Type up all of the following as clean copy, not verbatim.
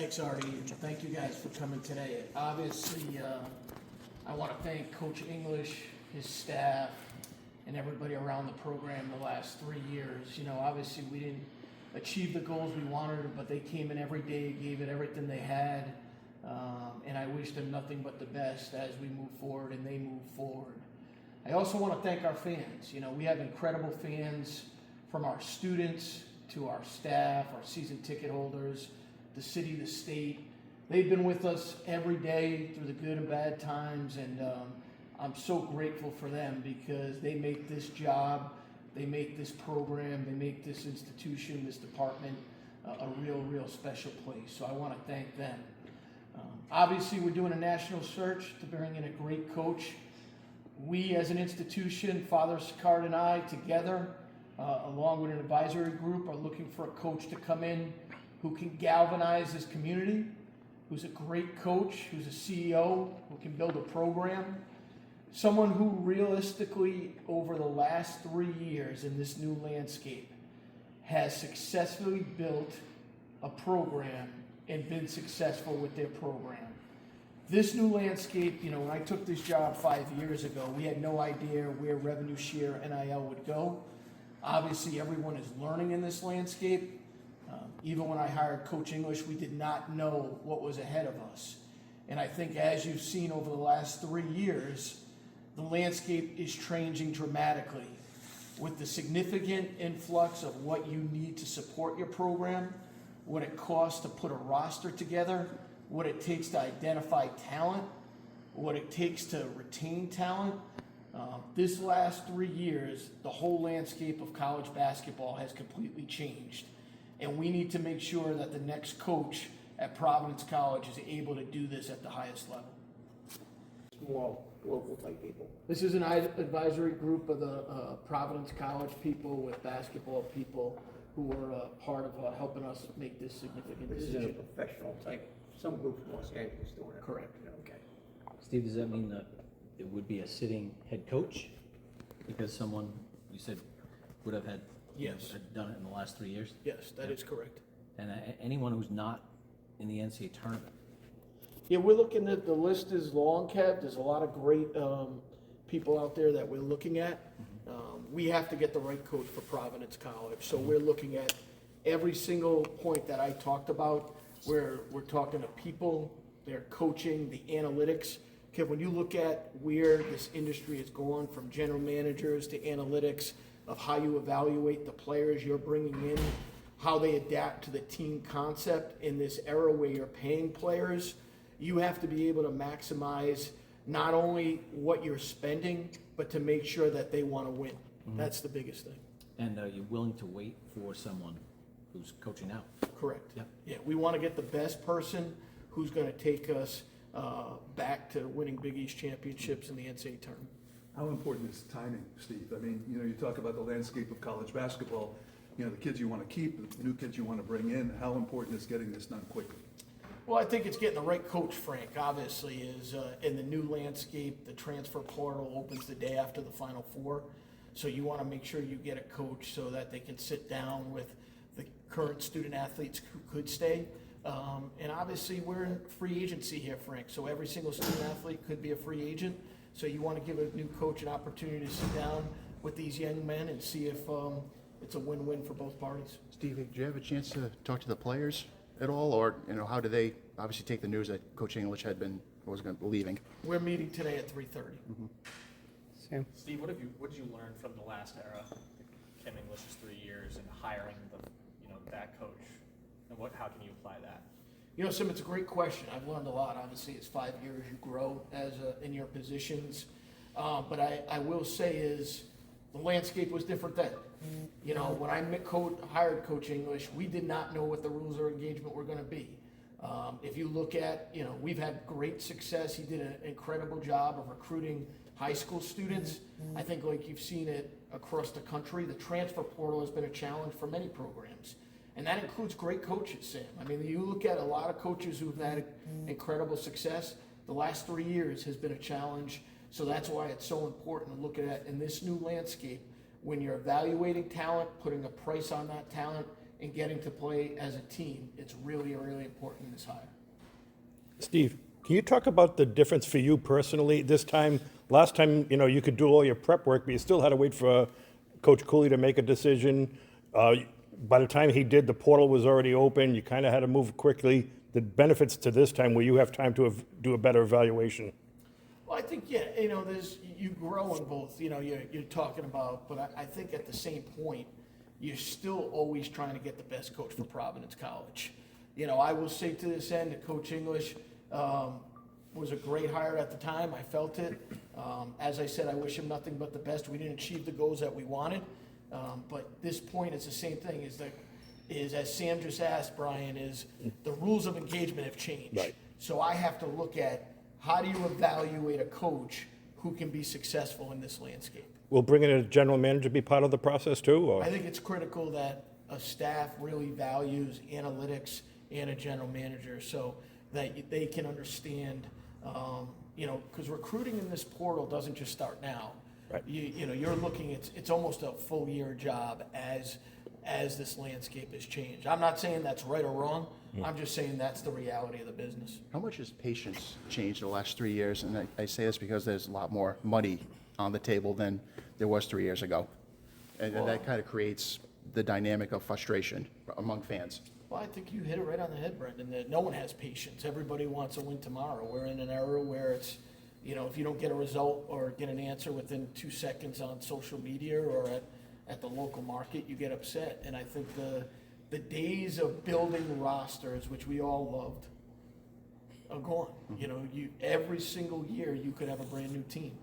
Thanks, Artie, and thank you guys for coming today. Obviously, I want to thank Coach English, his staff, and everybody around the program the last 3 years. You know, obviously we didn't achieve the goals we wanted, but they came in every day, gave it everything they had, and I wish them nothing but the best as we move forward and they move forward. I also want to thank our fans. You know, we have incredible fans, from our students to our staff, our season ticket holders, the city, the state. They've been with us every day through the good and bad times, and I'm so grateful for them because they make this job, they make this program, they make this institution, this department a real special place. So I want to thank them. Obviously, we're doing a national search to bring in a great coach. We as an institution, Father Sicard and I together, along with an advisory group, are looking for a coach to come in who can galvanize this community, who's a great coach, who's a CEO, who can build a program, someone who realistically, over the last 3 years in this new landscape, has successfully built a program and been successful with their program. This new landscape, you know, when I took this job 5 years ago, we had no idea where revenue share NIL would go. Obviously, everyone is learning in this landscape. Even when I hired Coach English, we did not know what was ahead of us. And I think as you've seen over the last 3 years, the landscape is changing dramatically with the significant influx of what you need to support your program, what it costs to put a roster together, what it takes to identify talent, what it takes to retain talent. This last 3 years, the whole landscape of college basketball has completely changed. And we need to make sure that the next coach at Providence College is able to do this at the highest level. Small, local type people. This is an advisory group of the Providence College people with basketball people who are part of helping us make this significant This decision. isn't a professional type, some group from Los Angeles doing it. Correct. Okay. Steve, does that mean that it would be a sitting head coach? Because someone, you said, would have had, Yes. had done it in the last 3 years? Yes, that is correct. And anyone who's not in the NCAA tournament? Yeah, we're looking at, the list is long, Kev. There's a lot of great people out there that we're looking at. We have to get the right coach for Providence College. So we're looking at every single point that I talked about. We're talking to people, their coaching, the analytics. Kev, when you look at where this industry is going, from general managers to analytics, of how you evaluate the players you're bringing in, how they adapt to the team concept in this era where you're paying players, you have to be able to maximize not only what you're spending, but to make sure that they want to win. Mm-hmm. That's the biggest thing. And are you willing to wait for someone who's coaching now? Correct. Yep. Yeah, we want to get the best person who's going to take us back to winning Big East championships in the NCAA tournament. How important is timing, Steve? I mean, you know, you talk about the landscape of college basketball, you know, the kids you want to keep, the new kids you want to bring in. How important is getting this done quickly? Well, I think it's getting the right coach, Frank, obviously, is in the new landscape. The transfer portal opens the day after the Final Four. So you want to make sure you get a coach so that they can sit down with the current student athletes who could stay. And obviously, we're in free agency here, Frank. So every single student athlete could be a free agent. So you want to give a new coach an opportunity to sit down with these young men and see if it's a win-win for both parties. Steve, did you have a chance to talk to the players at all, or how did they obviously take the news that Coach English was leaving? We're meeting today at 3:30. Mm-hmm. Sam? Steve, what did you learn from the last era, Kim English's 3 years, and hiring that coach, and how can you apply that? You know, Sim, it's a great question. I've learned a lot. Obviously, it's 5 years you grow in your positions. But I will say is the landscape was different then. You know, when I hired Coach English, we did not know what the rules of engagement were going to be. If you look at, you know, we've had great success. He did an incredible job of recruiting high school students. I think like you've seen it across the country, the transfer portal has been a challenge for many programs. And that includes great coaches, Sam. I mean, you look at a lot of coaches who've had incredible success. The last 3 years has been a challenge. So that's why it's so important to look at it in this new landscape. When you're evaluating talent, putting a price on that talent, and getting to play as a team. It's really, really important in this hire. Steve, can you talk about the difference for you personally this time? Last time, you could do all your prep work, but you still had to wait for Coach Cooley to make a decision. By the time he did, the portal was already open. You kind of had to move quickly. The benefits to this time where you have time to do a better evaluation. Well, I think, yeah, you grow in both, you're talking about, but I think at the same point, you're still always trying to get the best coach for Providence College. I will say to this end that Coach English was a great hire at the time. I felt it. As I said, I wish him nothing but the best. We didn't achieve the goals that we wanted. But this point, it's the same thing, is as Sam just asked, Brian, is the rules of engagement have changed. Right. So I have to look at how do you evaluate a coach who can be successful in this landscape. Will bringing in a general manager be part of the process too? Or? I think it's critical that a staff really values analytics and a general manager so that they can understand, because recruiting in this portal doesn't just start now. Right. You're looking, it's almost a full year job as this landscape has changed. I'm not saying that's right or wrong. I'm just saying that's the reality of the business. How much has patience changed in the last 3 years? And I say this because there's a lot more money on the table than there was 3 years ago. And that kind of creates the dynamic of frustration among fans. Well, I think you hit it right on the head, Brendan, that no one has patience. Everybody wants a win tomorrow. We're in an era where it's, if you don't get a result or get an answer within 2 seconds on social media or at the local market, you get upset. And I think the days of building rosters, which we all loved, are gone. Every single year you could have a brand new team.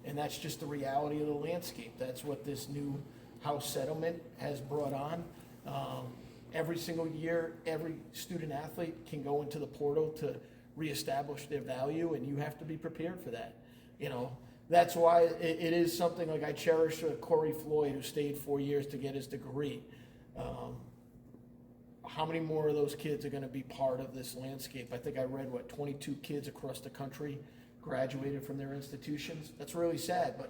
And that's just the reality of the landscape. That's what this new house settlement has brought on. Every single year, every student athlete can go into the portal to reestablish their value, and you have to be prepared for that. That's why it is something like I cherish Corey Floyd, who stayed 4 years to get his degree. How many more of those kids are going to be part of this landscape? I think I read, 22 kids across the country graduated from their institutions. That's really sad, but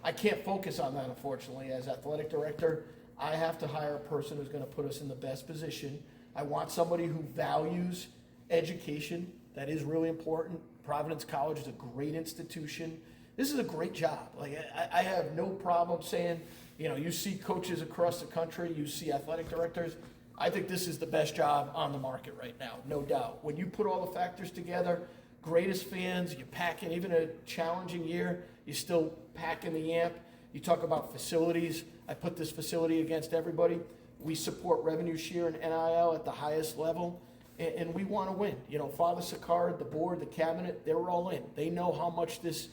I can't focus on that, unfortunately. As athletic director, I have to hire a person who's going to put us in the best position. I want somebody who values education. That is really important. Providence College is a great institution. This is a great job. Like, I have no problem saying, you see coaches across the country, you see athletic directors. I think this is the best job on the market right now, no doubt. When you put all the factors together, greatest fans, you pack in, even a challenging year, you still pack in the amp. You talk about facilities. I put this facility against everybody. We support revenue share and NIL at the highest level, and we want to win. Father Sicard, the board, the cabinet, they were all in. They know how much this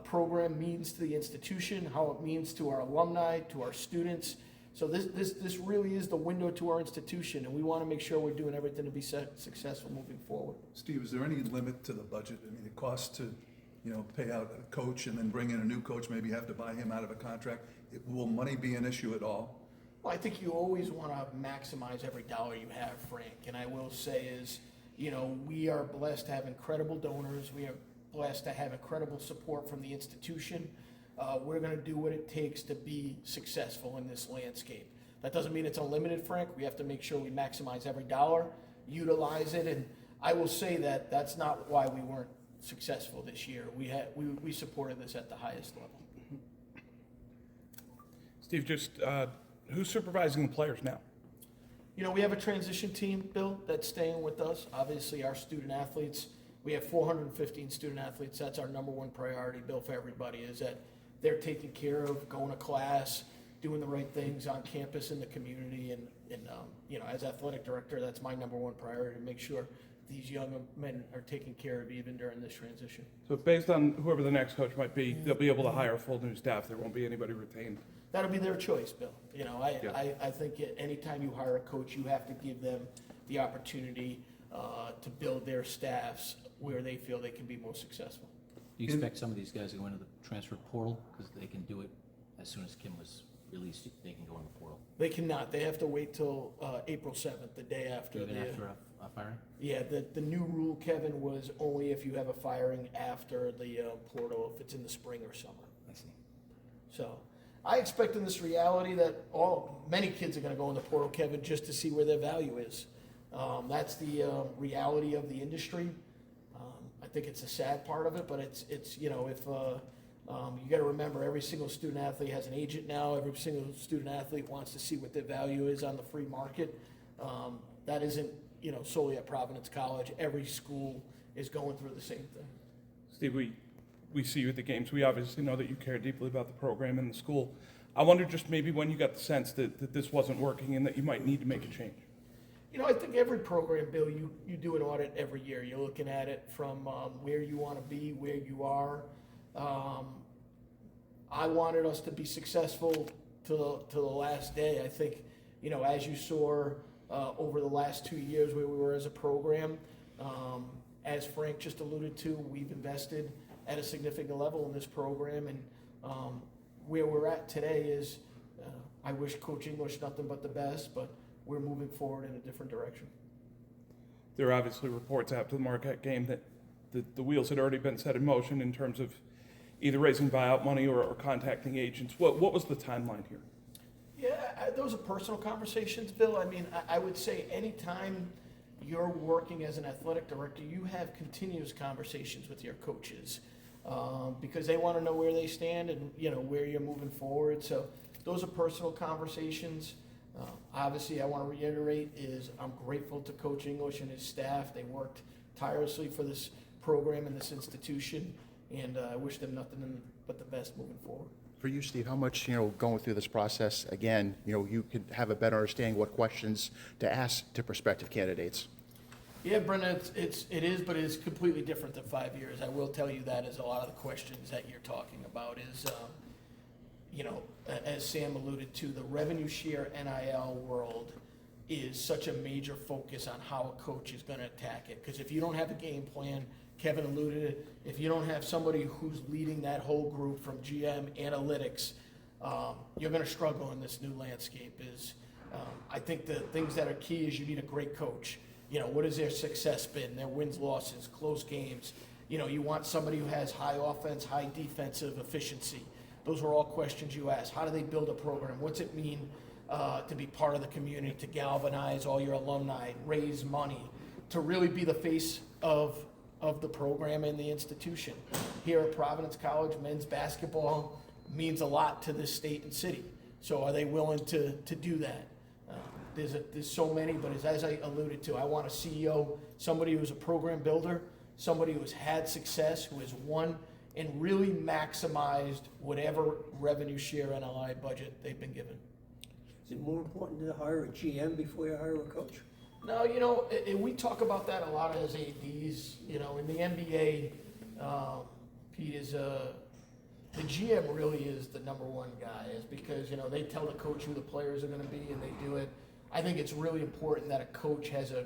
program means to the institution, how it means to our alumni, to our students. So this really is the window to our institution, and we want to make sure we're doing everything to be successful moving forward. Steve, is there any limit to the budget? I mean, it costs to, pay out a coach and then bring in a new coach, maybe have to buy him out of a contract. Will money be an issue at all? Well, I think you always want to maximize every dollar you have, Frank. And I will say is, we are blessed to have incredible donors. We are blessed to have incredible support from the institution. We're going to do what it takes to be successful in this landscape. That doesn't mean it's unlimited, Frank. We have to make sure we maximize every dollar, utilize it. And I will say that that's not why we weren't successful this year. We supported this at the highest level. Steve, just who's supervising the players now? We have a transition team, Bill, that's staying with us. Obviously, our student athletes, we have 415 student athletes. That's our number one priority, Bill, for everybody, is that they're taken care of, going to class, doing the right things on campus in the community. And as athletic director, that's my number one priority, to make sure these young men are taken care of even during this transition. So based on whoever the next coach might be, they'll be able to hire full new staff. There won't be anybody retained. That'll be their choice, Bill. I think anytime you hire a coach, you have to give them the opportunity to build their staffs where they feel they can be most successful. Do you expect some of these guys to go into the transfer portal? Because they can do it as soon as Kim was released, they can go in the portal. They cannot. They have to wait till April 7th, the day after. Even after a firing? Yeah, the new rule, Kevin, was only if you have a firing after the portal, if it's in the spring or summer. I see. So, I expect in this reality that many kids are gonna go in the portal, Kevin, just to see where their value is. That's the reality of the industry. I think it's a sad part of it, but it's you know, if you gotta remember, every single student athlete has an agent now. Every single student athlete wants to see what their value is on the free market. That isn't, you know, solely at Providence College. Every school is going through the same thing. Steve, we see you at the games. We obviously know that you care deeply about the program and the school. I wonder just maybe when you got the sense that this wasn't working and that you might need to make a change. You know, I think every program, Bill, you do an audit every year. You're looking at it from where you want to be, where you are. I wanted us to be successful to the last day. I think, you know, as you saw over the last 2 years where we were as a program, as Frank just alluded to, we've invested at a significant level in this program, and where we're at today is, I wish Coach English nothing but the best, but we're moving forward in a different direction. There are obviously reports after the Marquette game that the wheels had already been set in motion in terms of either raising buyout money or contacting agents. What was the timeline here? Yeah, those are personal conversations, Bill. I mean, I would say anytime you're working as an athletic director, you have continuous conversations with your coaches because they want to know where they stand and, you know, where you're moving forward. So those are personal conversations. Obviously, I want to reiterate is I'm grateful to Coach English and his staff. They worked tirelessly for this program and this institution, and I wish them nothing but the best moving forward. For you, Steve, how much, you know, going through this process, again, you know, you could have a better understanding what questions to ask to prospective candidates? Yeah, Brendan, it is, but it is completely different than 5 years. I will tell you that is a lot of the questions that you're talking about is, you know, as Sam alluded to, the revenue share NIL world is such a major focus on how a coach is going to attack it. Because if you don't have a game plan, Kevin alluded it, if you don't have somebody who's leading that whole group from GM analytics, you're going to struggle in this new landscape. I think the things that are key is you need a great coach. You know, what has their success been, their wins, losses, close games? You know, you want somebody who has high offense, high defensive efficiency. Those are all questions you ask. How do they build a program? What's it mean to be part of the community, to galvanize all your alumni, raise money, to really be the face of the program and the institution? Here at Providence College, men's basketball means a lot to this state and city. So are they willing to do that? There's so many, but as I alluded to, I want a CEO, somebody who's a program builder, somebody who has had success, who has won, and really maximized whatever revenue share NLI budget they've been given. Is it more important to hire a GM before you hire a coach? No, you know, we talk about that a lot as ADs. You know, in the NBA, Pete is the GM really is the number one guy, is because, you know, they tell the coach who the players are going to be and they do it. I think it's really important that a coach has a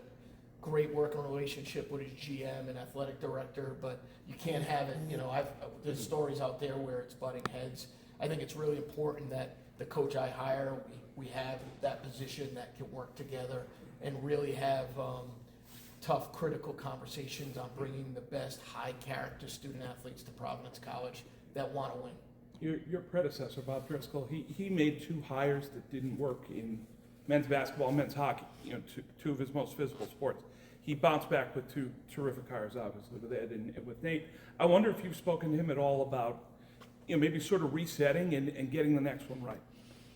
great working relationship with his GM and athletic director, but you can't have it, you know, there's stories out there where it's butting heads. I think it's really important that the coach I hire, we have that position that can work together and really have tough, critical conversations on bringing the best high-character student athletes to Providence College that want to win. Your predecessor, Bob Driscoll, he made 2 hires that didn't work in men's basketball, men's hockey, you know, two of his most physical sports. He bounced back with 2 terrific hires, obviously, with Ed and with Nate. I wonder if you've spoken to him at all about, you know, maybe sort of resetting and getting the next one right.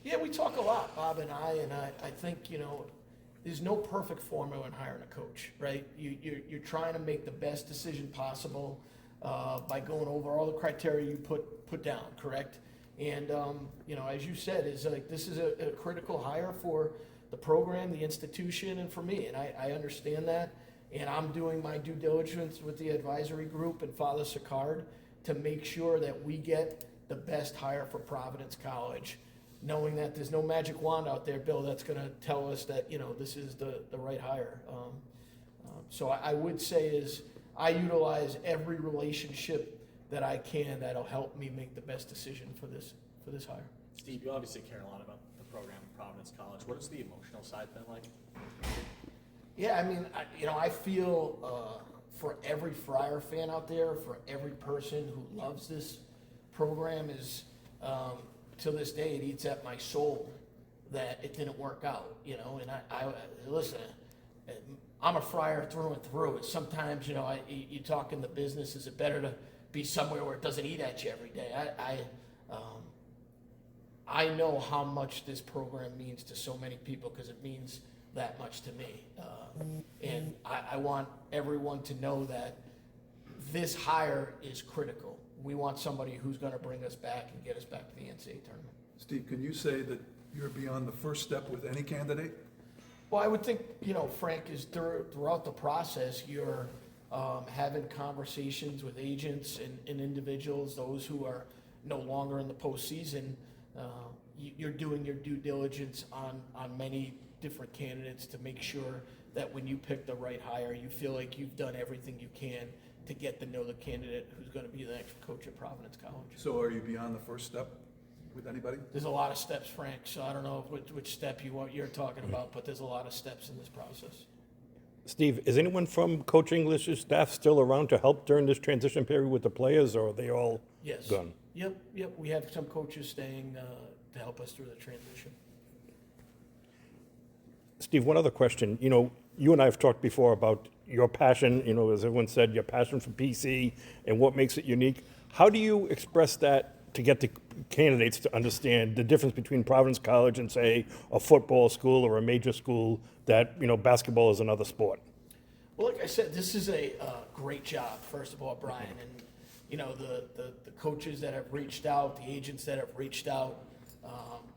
Yeah, we talk a lot, Bob and I think, you know, there's no perfect formula in hiring a coach, right? You're trying to make the best decision possible by going over all the criteria you put down, correct? And, you know, as you said, this is a critical hire for the program, the institution, and for me. And I understand that. And I'm doing my due diligence with the advisory group and Father Sicard to make sure that we get the best hire for Providence College, knowing that there's no magic wand out there, Bill, that's going to tell us that, you know, this is the right hire. So I would say is I utilize every relationship that I can that'll help me make the best decision for this hire. Steve, you obviously care a lot about the program at Providence College. What has the emotional side been like? Yeah, I mean, I feel for every Friar fan out there, for every person who loves this program is, to this day, it eats at my soul that it didn't work out, you know, and I listen, I'm a Friar through and through. Sometimes, you know, you talk in the business, is it better to be somewhere where it doesn't eat at you every day? I know how much this program means to so many people because it means that much to me. And I want everyone to know that this hire is critical. We want somebody who's gonna bring us back and get us back to the NCAA tournament. Steve, can you say that you're beyond the first step with any candidate? Well, I would think, you know, Frank, is throughout the process, you're having conversations with agents and individuals, those who are no longer in the postseason. You're doing your due diligence on many different candidates to make sure that when you pick the right hire, you feel like you've done everything you can to get to know the candidate who's going to be the next coach at Providence College. So are you beyond the first step with anybody? There's a lot of steps, Frank, so I don't know which step you're talking about, but there's a lot of steps in this process. Steve, is anyone from Coach English's staff still around to help during this transition period with the players, or are they all Yes. gone? Yep. We have some coaches staying to help us through the transition. Steve, one other question. You know, you and I have talked before about your passion, you know, as everyone said, your passion for PC and what makes it unique. How do you express that to get the candidates to understand the difference between Providence College and, say, a football school or a major school that, you know, basketball is another sport? Well, like I said, this is a great job, first of all, Brian. And, you know, the coaches that have reached out, the agents that have reached out,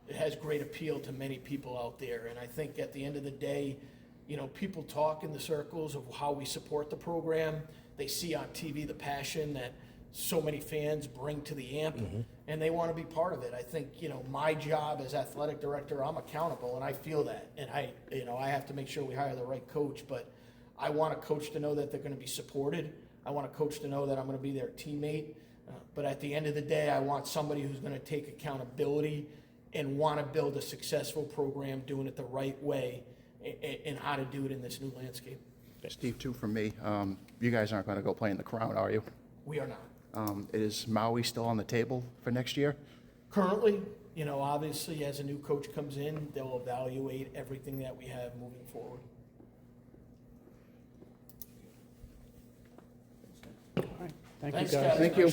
it has great appeal to many people out there. And I think at the end of the day, you know, people talk in the circles of how we support the program. They see on TV the passion that so many fans bring to the AMP, and they want to be part of it. I think, you know, my job as athletic director, I'm accountable, and I feel that. And I have to make sure we hire the right coach, but I want a coach to know that they're going to be supported. I want a coach to know that I'm going to be their teammate. But at the end of the day, I want somebody who's going to take accountability and want to build a successful program, doing it the right way, and how to do it in this new landscape. Steve, too, from me, you guys aren't going to go play in the Crown, are you? We are not. Is Maui still on the table for next year? Currently, you know, obviously, as a new coach comes in, they'll evaluate everything that we have moving forward. Thank you, Thanks, guys. guys. Thank you.